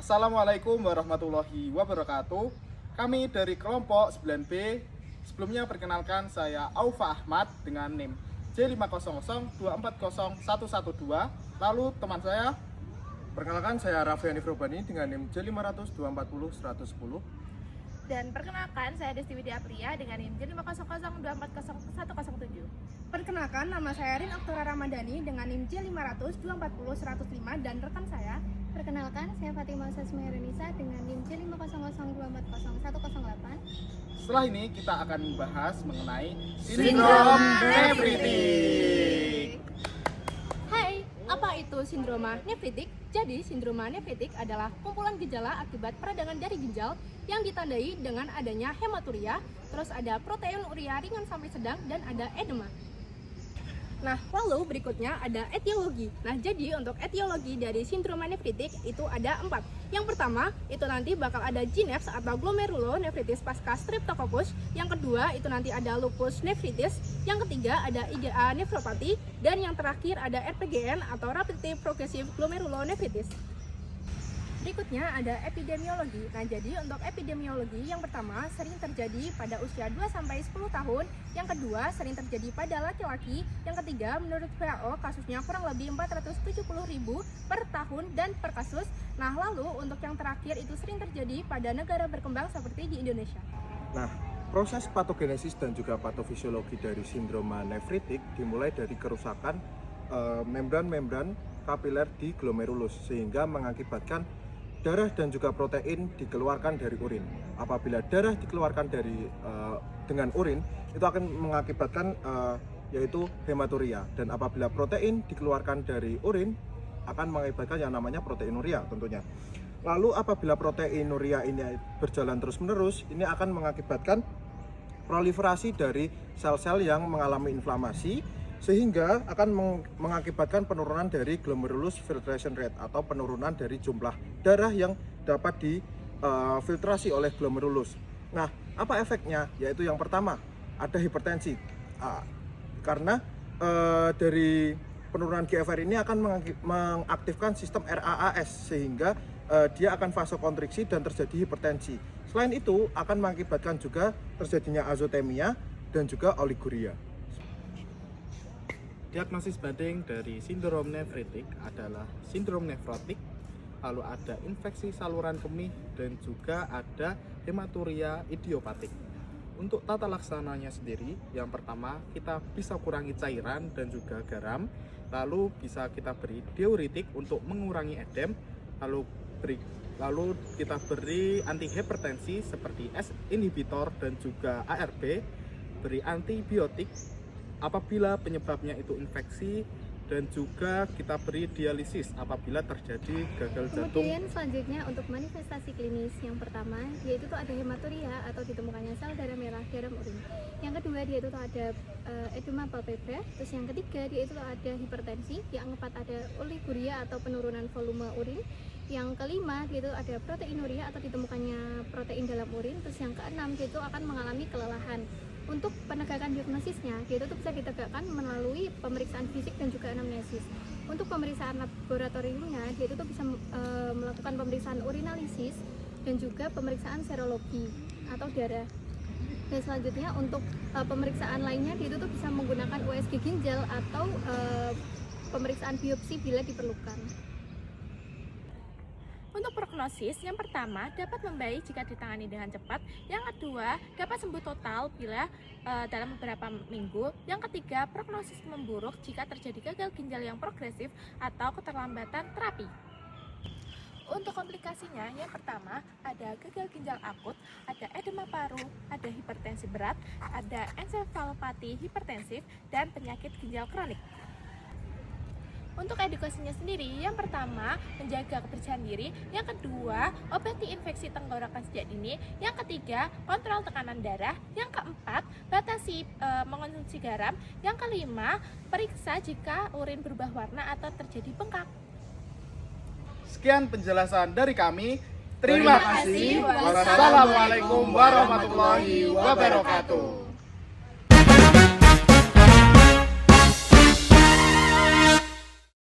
Assalamualaikum warahmatullahi wabarakatuh. Kami dari kelompok 9B. Sebelumnya perkenalkan saya Aufa Ahmad dengan NIM J500240112. Lalu teman saya, perkenalkan saya Raffi Hanif Robani dengan NIM J500240110. Dan perkenalkan saya Desti Widya Apria dengan NIM J500240107. Perkenalkan, nama saya Rin Oktora Ramadhani dengan NIM J500240105 dan rekan saya. Perkenalkan, saya Fatimah Sasmerenisa dengan NIM J500240108. setelah ini kita akan membahas mengenai Sindrom nefritik. Hai, apa itu sindroma nefritik? Jadi, sindroma nefritik adalah kumpulan gejala akibat peradangan dari ginjal yang ditandai dengan adanya hematuria, terus ada proteinuria ringan sampai sedang, dan ada edema. Nah, lalu berikutnya ada etiologi. Nah, jadi untuk etiologi dari sindroma nefritik itu ada 4. Yang pertama, itu nanti bakal ada GNEFS atau glomerulonefritis pasca streptococcus. Yang kedua, itu nanti ada lupus nephritis. Yang ketiga, ada IgA nephropathy. Dan yang terakhir ada RPGN atau Rapid Progressive Glomerulonefritis. Berikutnya ada epidemiologi. Nah, jadi untuk epidemiologi yang pertama sering terjadi pada usia 2-10 tahun, yang kedua sering terjadi pada laki-laki, yang ketiga menurut WHO kasusnya kurang lebih 470.000 per tahun dan per kasus. Nah, lalu untuk yang terakhir itu sering terjadi pada negara berkembang seperti di Indonesia. Nah, proses patogenesis dan juga patofisiologi dari sindroma nefritik dimulai dari kerusakan membran-membran kapiler di glomerulus sehingga mengakibatkan darah dan juga protein dikeluarkan dari urin. Apabila darah dikeluarkan dengan urin, itu akan mengakibatkan yaitu hematuria, dan apabila protein dikeluarkan dari urin akan mengakibatkan yang namanya proteinuria tentunya. Lalu apabila proteinuria ini berjalan terus-menerus, ini akan mengakibatkan proliferasi dari sel-sel yang mengalami inflamasi, sehingga akan mengakibatkan penurunan dari glomerulus filtration rate atau penurunan dari jumlah darah yang dapat difiltrasi oleh glomerulus. Nah, apa efeknya? Yaitu yang pertama, ada hipertensi. Karena dari penurunan GFR ini akan mengaktifkan sistem RAAS sehingga dia akan vasokonstriksi dan terjadi hipertensi. Selain itu, akan mengakibatkan juga terjadinya azotemia dan juga oliguria. Diagnosis banding dari sindrom nefritik adalah sindrom nefrotik, lalu ada infeksi saluran kemih, dan juga ada hematuria idiopatik. Untuk tata laksananya sendiri, yang pertama kita bisa kurangi cairan dan juga garam, lalu bisa kita beri diuretik untuk mengurangi edem, lalu kita beri antihipertensi seperti S inhibitor dan juga ARB, beri antibiotik apabila penyebabnya itu infeksi, dan juga kita beri dialisis apabila terjadi gagal jantung. Kemudian selanjutnya untuk manifestasi klinis yang pertama yaitu tuh ada hematuria atau ditemukannya sel darah merah dalam urin. Yang kedua dia itu tuh ada edema palpebra. Terus yang ketiga dia itu tuh ada hipertensi. Yang keempat ada oliguria atau penurunan volume urin. Yang kelima dia itu ada proteinuria atau ditemukannya protein dalam urin. Terus yang keenam dia itu akan mengalami kelelahan. Untuk penegakan diagnosisnya, dia itu bisa ditegakkan melalui pemeriksaan fisik dan juga anamnesis. Untuk pemeriksaan laboratoriumnya, dia itu bisa melakukan pemeriksaan urinalisis dan juga pemeriksaan serologi atau darah. Dan selanjutnya untuk pemeriksaan lainnya, dia itu bisa menggunakan USG ginjal atau pemeriksaan biopsi bila diperlukan. Untuk prognosis, yang pertama dapat membaik jika ditangani dengan cepat. Yang kedua dapat sembuh total bila dalam beberapa minggu. Yang ketiga prognosis memburuk jika terjadi gagal ginjal yang progresif atau keterlambatan terapi. Untuk komplikasinya, yang pertama ada gagal ginjal akut, ada edema paru, ada hipertensi berat, ada ensefalopati hipertensif, dan penyakit ginjal kronik. Untuk edukasinya sendiri, yang pertama menjaga kebersihan diri, yang kedua obati infeksi tenggorokan sejak dini, yang ketiga kontrol tekanan darah, yang keempat batasi mengonsumsi garam, yang kelima periksa jika urin berubah warna atau terjadi bengkak. Sekian penjelasan dari kami. Terima kasih. Wassalamualaikum warahmatullahi wabarakatuh.